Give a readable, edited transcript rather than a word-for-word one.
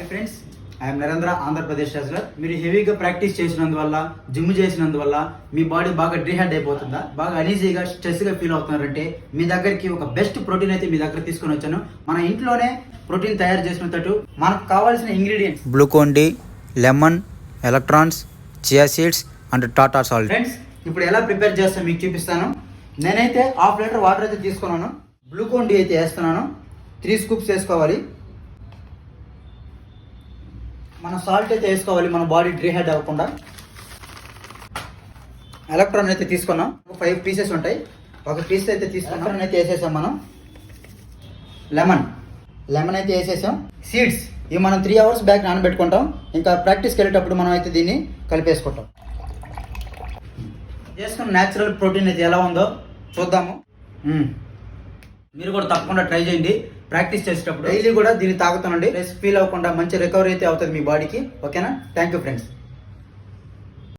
Friends, I'm Narendra, Andhra Pradesh wrestler. మీరు హెవీగా practice చేసినందువల్ల, gym చేసినందువల్ల మీ body బాగా డిహైడ్ అయిపోతుందా, బాగా అనీజీగా స్ట్రెస్గా ఫీల్ అవుతున్నారంటే మీ దగ్గరికి ఒక బెస్ట్ ప్రోటీన్ అయితే మీ దగ్గర తీసుకొని వచ్చాను. మన ఇంట్లోనే ప్రోటీన్ తయారు చేసినట్టు మనకు కావాల్సిన ingredients Glucon-D, lemon, electrons, chia seeds and Tata salt. Friends, ఇప్పుడు ఎలా ప్రిపేర్ చేస్తాను మీకు చూపిస్తాను. నేనైతే హాఫ్ లీటర్ వాటర్ అయితే తీసుకున్నాను. గ్లూకోన్-డి అయితే వేస్తున్నాను. 3 స్కూప్స్ వేసుకోవాలి. మన సాల్ట్ అయితే వేసుకోవాలి, మన బాడీ డిహైడ్ అవ్వకుండా. ఎలక్ట్రాన్ అయితే తీసుకున్నాం. 5 పీసెస్ ఉంటాయి. ఒక పీస్ అయితే తీసుకున్నాం. ఎలక్ట్రాన్ అయితే వేసేసాం మనం. లెమన్ అయితే వేసేసాం. సీడ్స్ ఇవి మనం 3 అవర్స్ బ్యాక్ నానబెట్టుకుంటాం. ఇంకా ప్రాక్టీస్కి వెళ్ళేటప్పుడు మనం అయితే దీన్ని కలిపేసుకుంటాం. చేసుకున్న న్యాచురల్ ప్రోటీన్ అయితే ఎలా ఉందో చూద్దాము. మీరు కూడా తప్పకుండా ట్రై చేయండి. ప్రాక్టీస్ చేసేటప్పుడు డైలీ కూడా దీన్ని తాగుతానండి. ఫీల్ అవ్వకుండా మంచి రికవరీ అయితే అవుతుంది మీ బాడీకి. ఓకేనా? Thank you friends.